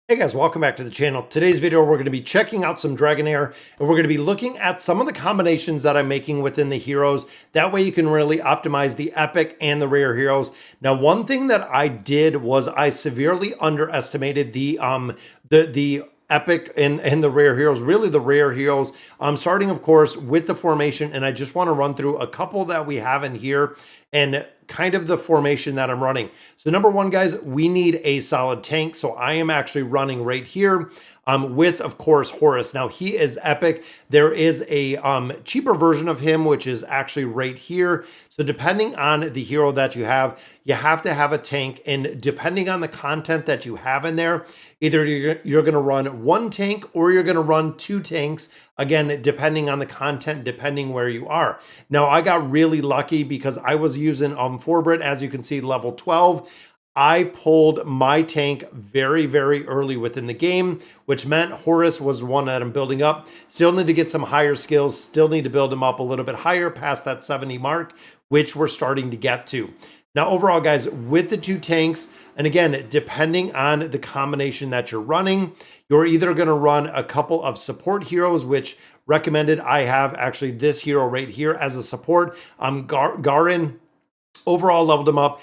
Hey guys, welcome back to the channel. Today's video, we're going to be checking out some Dragonheir, and we're going to be looking at some of the combinations that I'm making within the heroes. That way you can really optimize the epic and the rare heroes. Now, one thing that I did was I severely underestimated the epic and the rare heroes, really the rare heroes. Starting of course with the formation, and I just want to run through a couple that we have in here and kind of the formation that I'm running. So number one, guys, we need a solid tank. So I am actually running right here with, of course, Horus. Now he is epic. There is a cheaper version of him, which is actually right here. So depending on the hero that you have to have a tank. And depending on the content that you have in there, either you're going to run one tank or you're going to run two tanks. Again, depending on the content, depending where you are. Now, I got really lucky because I was using Forbrit, as you can see, level 12. I pulled my tank very, very early within the game, which meant Horus was one that I'm building up. Still need to get some higher skills, still need to build him up a little bit higher past that 70 mark, which we're starting to get to. Now, overall, guys, with the two tanks, and again, depending on the combination that you're running, you're either going to run a couple of support heroes, which recommended. I have actually this hero right here as a support. Garin, overall leveled him up.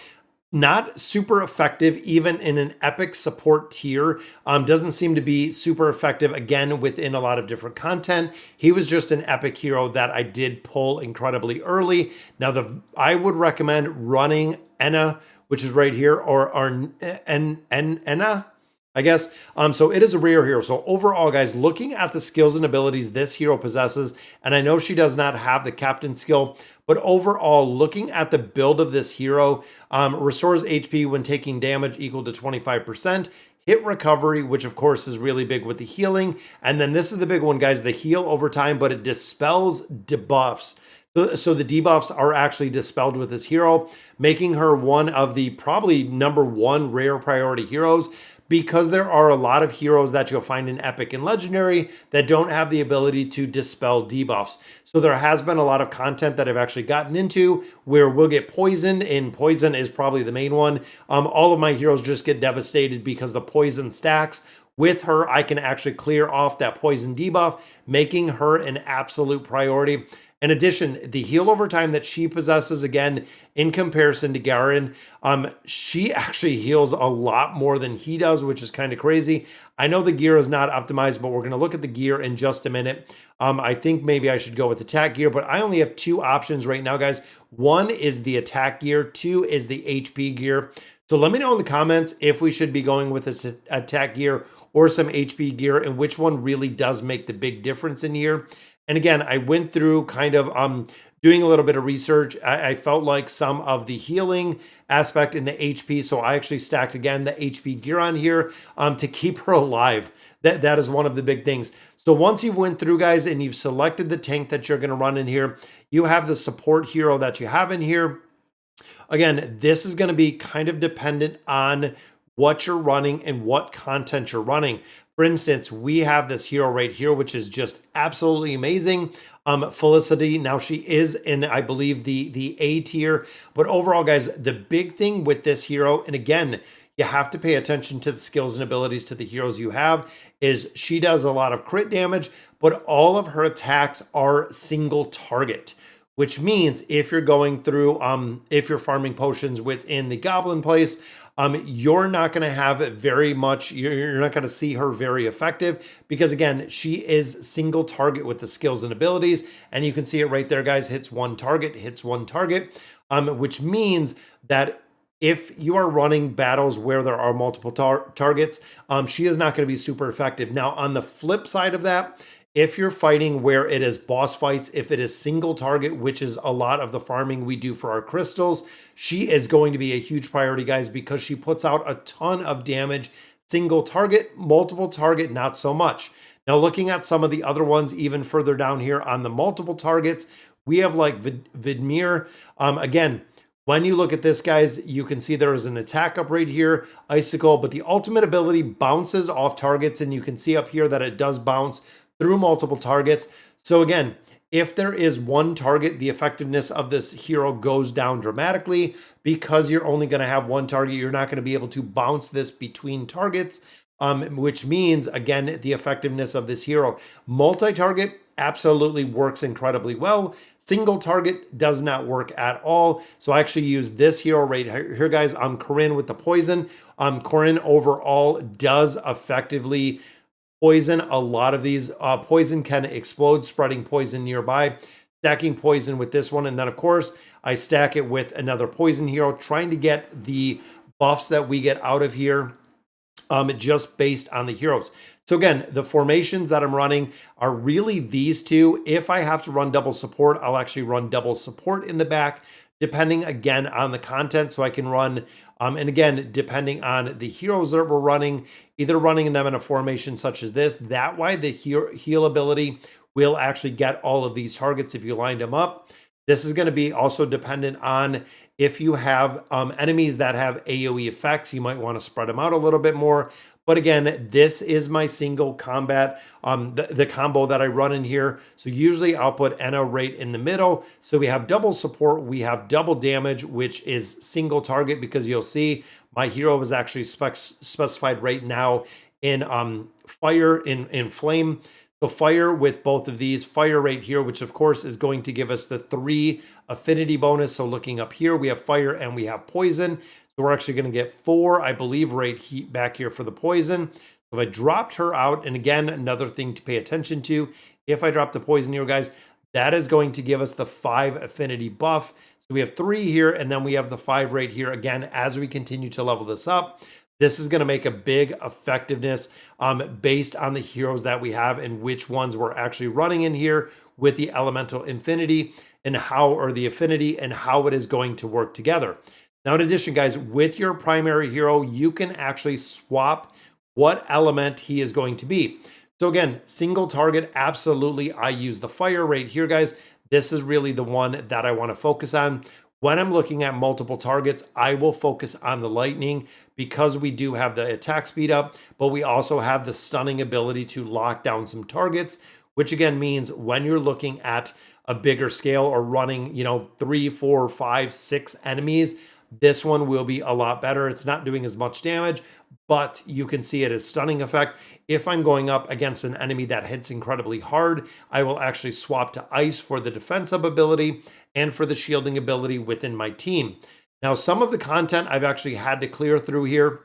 Not super effective, even in an epic support tier. Doesn't seem to be super effective, again, within a lot of different content. He was just an epic hero that I did pull incredibly early. Now, I would recommend running Enna, which is right here, or Enna, I guess. So it is a rare hero. So overall, guys, looking at the skills and abilities this hero possesses, and I know she does not have the captain skill, but overall, looking at the build of this hero, restores HP when taking damage equal to 25%. Hit recovery, which of course is really big with the healing. And then this is the big one, guys, the heal over time, but it dispels debuffs. So the debuffs are actually dispelled with this hero, making her one of the probably number one rare priority heroes, because there are a lot of heroes that you'll find in Epic and Legendary that don't have the ability to dispel debuffs. So there has been a lot of content that I've actually gotten into where we'll get poisoned, and poison is probably the main one. All of my heroes just get devastated because the poison stacks. With her, I can actually clear off that poison debuff, making her an absolute priority. In addition, the heal over time that she possesses, again, in comparison to Garin, she actually heals a lot more than he does, which is kind of crazy. I know the gear is not optimized, but we're going to look at the gear in just a minute. I think maybe I should go with attack gear, but I only have two options right now, guys. One is the attack gear, two is the HP gear. So let me know in the comments if we should be going with this attack gear or some HP gear, and which one really does make the big difference in here. And again, I went through kind of doing a little bit of research. I felt like some of the healing aspect in the HP, so I actually stacked again the HP gear on here to keep her alive. That is one of the big things. So once you've went through, guys, and you've selected the tank that you're going to run in here, you have the support hero that you have in here. Again, this is going to be kind of dependent on what you're running and what content you're running. For instance, we have this hero right here, which is just absolutely amazing. Felicity, now she is in, I believe, the A tier. But overall, guys, the big thing with this hero, and again, you have to pay attention to the skills and abilities to the heroes you have, is she does a lot of crit damage, but all of her attacks are single target. Which means if you're going through, if you're farming potions within the goblin place, you're not going to have very much, you're not going to see her very effective, because again, she is single target with the skills and abilities. And you can see it right there, guys, hits one target, which means that if you are running battles where there are multiple targets, she is not going to be super effective. Now, on the flip side of that, if you're fighting where it is boss fights, if it is single target, which is a lot of the farming we do for our crystals, she is going to be a huge priority, guys, because she puts out a ton of damage. Single target, multiple target, not so much. Now, looking at some of the other ones even further down here on the multiple targets, we have like Vidmir. Again, when you look at this, guys, you can see there is an attack up right here, Icicle, but the ultimate ability bounces off targets, and you can see up here that it does bounce through multiple targets. So again, if there is one target, the effectiveness of this hero goes down dramatically, because you're only going to have one target. You're not going to be able to bounce this between targets. which means, again, the effectiveness of this hero. Multi-target absolutely works incredibly well. Single target does not work at all. So I actually use this hero right here, guys. Corinne with the poison. Corinne overall does effectively poison a lot of these. Poison can explode, spreading poison nearby. Stacking poison with this one. And then, of course, I stack it with another poison hero, trying to get the buffs that we get out of here just based on the heroes. So again, the formations that I'm running are really these two. If I have to run double support, I'll actually run double support in the back, depending again on the content. So I can run, and again, depending on the heroes that we're running, either running them in a formation such as this. That way the heal ability will actually get all of these targets if you lined them up. This is going to be also dependent on if you have enemies that have AoE effects. You might want to spread them out a little bit more. But again, this is my single combat, the combo that I run in here. So usually I'll put Enna right in the middle. So we have double support, we have double damage, which is single target, because you'll see my hero is actually specified right now in fire, in flame. So fire with both of these, fire right here, which of course is going to give us the 3 affinity bonus. So looking up here, we have fire and we have poison. So we're actually going to get 4, I believe, right back here for the poison. So if I dropped her out, and again, another thing to pay attention to, if I drop the poison here, guys, that is going to give us the 5 affinity buff. So we have 3 here, and then we have the 5 right here. Again, as we continue to level this up, this is going to make a big effectiveness based on the heroes that we have and which ones we're actually running in here with the elemental infinity and how, or the affinity, and how it is going to work together. Now, in addition, guys, with your primary hero, you can actually swap what element he is going to be. So again, single target, absolutely. I use the fire right here, guys. This is really the one that I want to focus on. When I'm looking at multiple targets, I will focus on the lightning because we do have the attack speed up, but we also have the stunning ability to lock down some targets, which again means when you're looking at a bigger scale or running, 3, 4, 5, 6 enemies, this one will be a lot better. It's not doing as much damage, but you can see it as stunning effect. If I'm going up against an enemy that hits incredibly hard, I will actually swap to ice for the defensive ability and for the shielding ability within my team. Now, some of the content I've actually had to clear through here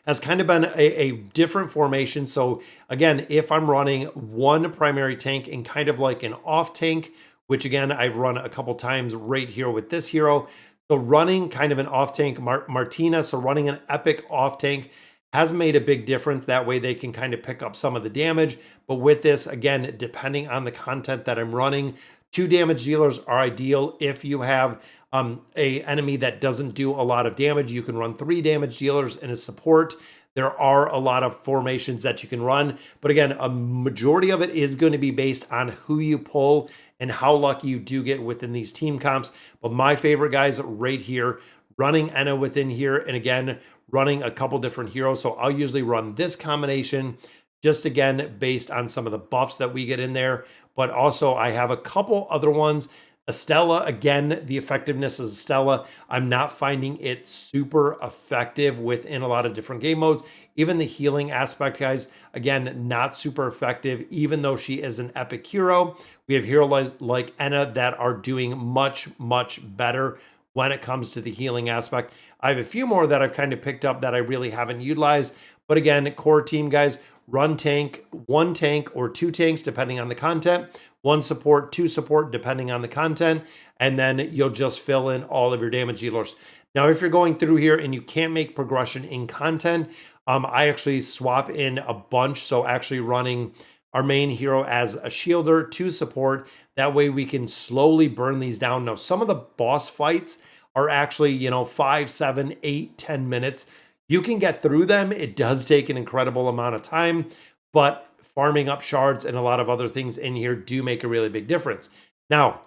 has kind of been a different formation. So again, if I'm running one primary tank and kind of like an off tank, which again, I've run a couple times right here with this hero. So running kind of an off tank Martina, so running an epic off tank has made a big difference. That way they can kind of pick up some of the damage. But with this, again, depending on the content that I'm running, 2 damage dealers are ideal. If you have a enemy that doesn't do a lot of damage, you can run 3 damage dealers in a support. There are a lot of formations that you can run, but again, a majority of it is going to be based on who you pull and how lucky you do get within these team comps. But my favorite guys right here, running Enna within here, and again, running a couple different heroes. So I'll usually run this combination just again, based on some of the buffs that we get in there. But also I have a couple other ones. Estella, again, the effectiveness of Estella, I'm not finding it super effective within a lot of different game modes. Even the healing aspect, guys, again, not super effective, even though she is an epic hero. We have heroes like Enna that are doing much, much better when it comes to the healing aspect. I have a few more that I've kind of picked up that I really haven't utilized. But again, core team, guys, run tank, 1 tank or 2 tanks, depending on the content, 1 support, 2 support, depending on the content, and then you'll just fill in all of your damage dealers. Now, if you're going through here and you can't make progression in content, I actually swap in a bunch. So actually running our main hero as a shielder, 2 support. That way we can slowly burn these down. Now, some of the boss fights are actually, 5, 7, 8, 10 minutes. You can get through them. It does take an incredible amount of time, but farming up shards and a lot of other things in here do make a really big difference. Now,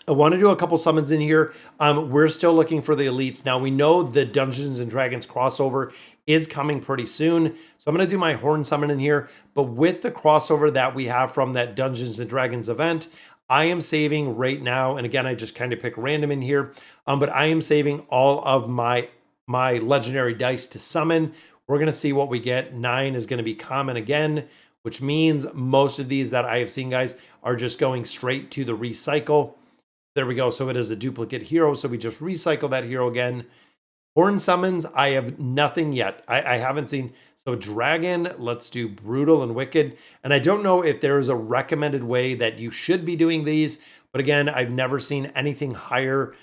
I want to do a couple summons in here. We're still looking for the elites. Now, we know the Dungeons and Dragons crossover is coming pretty soon. So I'm going to do my horn summon in here. But with the crossover that we have from that Dungeons and Dragons event, I am saving right now. And again, I just kind of pick random in here. But I am saving all of my legendary dice to summon, We're going to see what we get. 9 is going to be common again, which means most of these that I have seen, guys, are just going straight to the recycle. There we go. So it is a duplicate hero. So we just recycle that hero again. Horn summons, I have nothing yet. I haven't seen. So dragon, let's do brutal and wicked. And I don't know if there is a recommended way that you should be doing these. But again, I've never seen anything higher.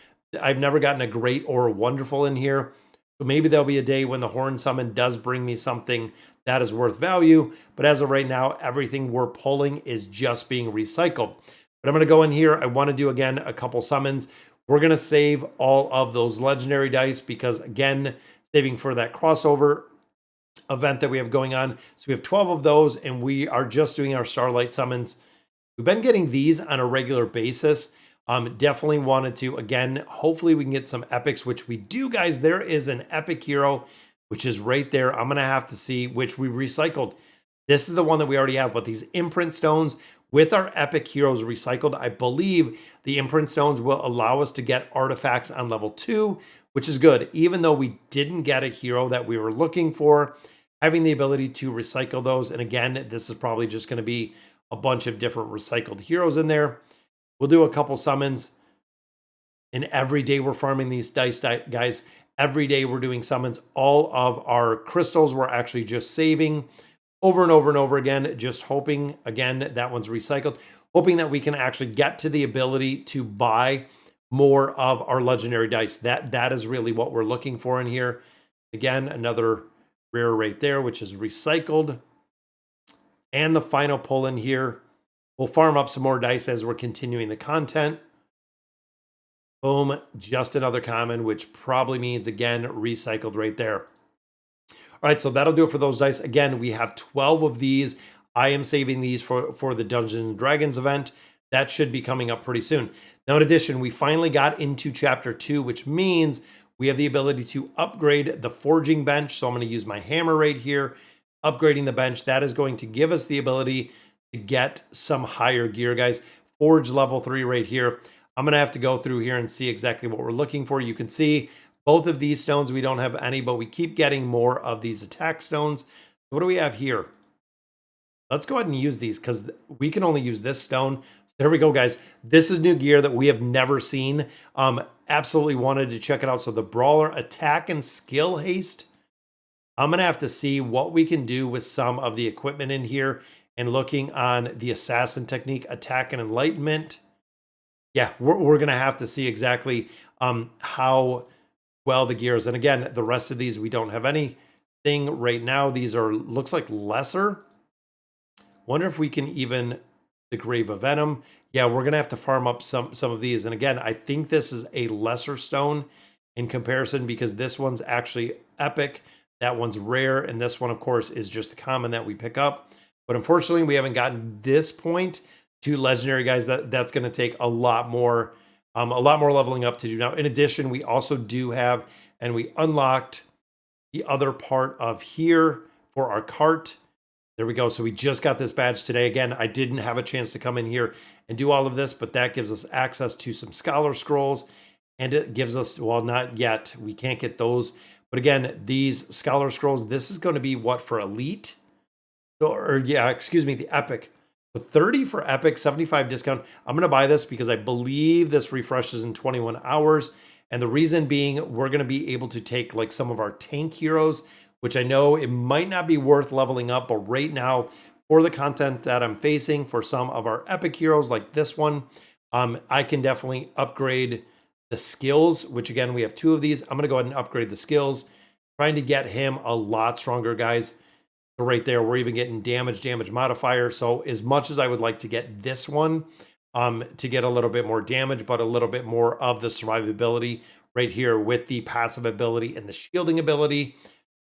I've never gotten a great or a wonderful in here. So maybe there'll be a day when the horn summon does bring me something that is worth value. But as of right now, everything we're pulling is just being recycled. But I'm going to go in here. I want to do, again, a couple summons. We're going to save all of those legendary dice because, again, saving for that crossover event that we have going on. So we have 12 of those, and we are just doing our Starlight summons. We've been getting these on a regular basis. Definitely wanted to, again, hopefully we can get some epics, which we do, guys. There is an epic hero, which is right there. I'm going to have to see which we recycled. This is the one that we already have, but these imprint stones with our epic heroes recycled, I believe the imprint stones will allow us to get artifacts on level 2, which is good. Even though we didn't get a hero that we were looking for, having the ability to recycle those. And again, this is probably just going to be a bunch of different recycled heroes in there. We'll do a couple summons. And every day we're farming these dice, guys. Every day we're doing summons. All of our crystals we're actually just saving over and over and over again, just hoping, again, that one's recycled, hoping that we can actually get to the ability to buy more of our legendary dice. That is really what we're looking for in here. Again, another rare right there, which is recycled. And the final pull in here. We'll farm up some more dice as we're continuing the content. Boom, just another common, which probably means, again, recycled right there. All right, so that'll do it for those dice. Again, we have 12 of these. I am saving these for the Dungeons and Dragons event. That should be coming up pretty soon. Now, in addition, we finally got into Chapter 2, which means we have the ability to upgrade the forging bench. So I'm going to use my hammer right here, upgrading the bench. That is going to give us the ability to get some higher gear, guys. Forge level 3 right here. I'm going to have to go through here and see exactly what we're looking for. You can see both of these stones, we don't have any, but we keep getting more of these attack stones. What do we have here? Let's go ahead and use these because we can only use this stone. There we go, guys. This is new gear that we have never seen. Absolutely wanted to check it out. So the Brawler attack and skill haste. I'm going to have to see what we can do with some of the equipment in here and looking on the assassin technique, attack and enlightenment. Yeah, we're going to have to see exactly how well the gears. And again, the rest of these, we don't have anything right now. These are, looks like lesser. Wonder if we can even, the Grave of Venom. Yeah, we're going to have to farm up some of these. And again, I think this is a lesser stone in comparison because this one's actually epic. That one's rare. And this one, of course, is just the common that we pick up. But unfortunately, we haven't gotten this point to legendary, guys. That's going to take a lot more leveling up to do. Now, in addition, we also do have, and we unlocked the other part of here for our cart. There we go. So we just got this badge today. Again, I didn't have a chance to come in here and do all of this, but that gives us access to some scholar scrolls. And it gives us, well, not yet. We can't get those. But again, these scholar scrolls, this is going to be what for elite? Or yeah, excuse me, the epic. So 30 for epic, 75 discount. I'm going to buy this because I believe this refreshes in 21 hours. And the reason being, we're going to be able to take like some of our tank heroes, which I know it might not be worth leveling up, but right now for the content that I'm facing for some of our epic heroes like this one, I can definitely upgrade the skills, which again, we have 2 of these. I'm going to go ahead and upgrade the skills, trying to get him a lot stronger, guys. So right there, we're even getting damage modifier. So as much as I would like to get this one to get a little bit more damage, but a little bit more of the survivability right here with the passive ability and the shielding ability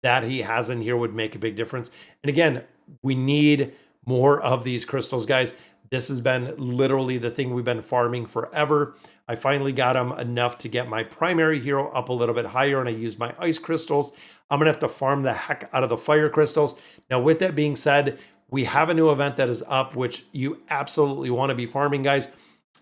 that he has in here would make a big difference. And again, we need more of these crystals, guys. This has been literally the thing we've been farming forever. I finally got him enough to get my primary hero up a little bit higher, and I used my ice crystals. I'm going to have to farm the heck out of the fire crystals. Now, with that being said, we have a new event that is up, which you absolutely want to be farming, guys.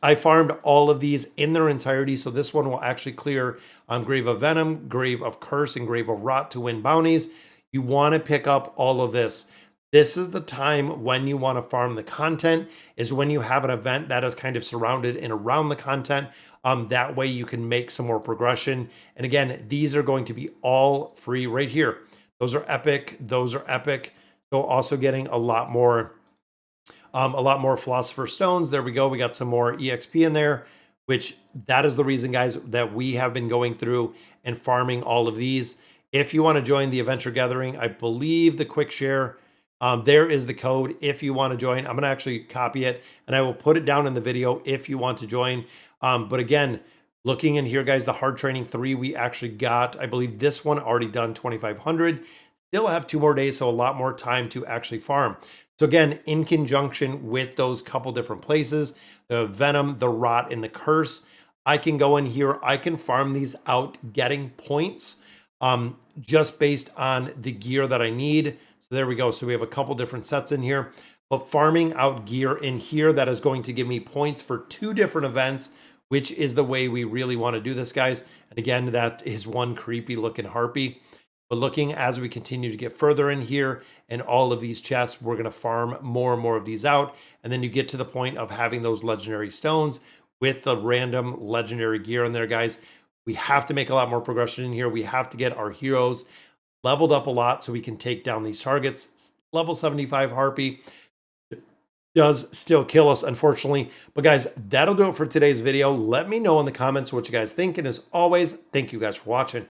I farmed all of these in their entirety, so this one will actually clear Grave of Venom, Grave of Curse, and Grave of Rot to win bounties. You want to pick up all of this. This is the time when you want to farm the content, is when you have an event that is kind of surrounded and around the content. That way you can make some more progression. And again, these are going to be all free right here. Those are epic. Those are epic. So also getting a lot more philosopher stones. There we go. We got some more EXP in there, which that is the reason, guys, that we have been going through and farming all of these. If you want to join the adventure gathering, I believe the quick share, there is the code if you want to join. I'm going to actually copy it and I will put it down in the video if you want to join. But again, looking in here, guys, the hard training 3, we actually got, I believe this one already done 2,500. Still have 2 more days, so a lot more time to actually farm. So again, in conjunction with those couple different places, the venom, the rot, and the curse, I can go in here, I can farm these out getting points just based on the gear that I need. So there we go. So we have a couple different sets in here, but farming out gear in here that is going to give me points for 2 different events, which is the way we really want to do this, guys. And again, that is one creepy looking harpy. But looking as we continue to get further in here and all of these chests, we're going to farm more and more of these out. And then you get to the point of having those legendary stones with the random legendary gear in there, guys. We have to make a lot more progression in here. We have to get our heroes leveled up a lot so we can take down these targets. Level 75 Harpy does still kill us, unfortunately. But guys, that'll do it for today's video. Let me know in the comments what you guys think. And as always, thank you guys for watching.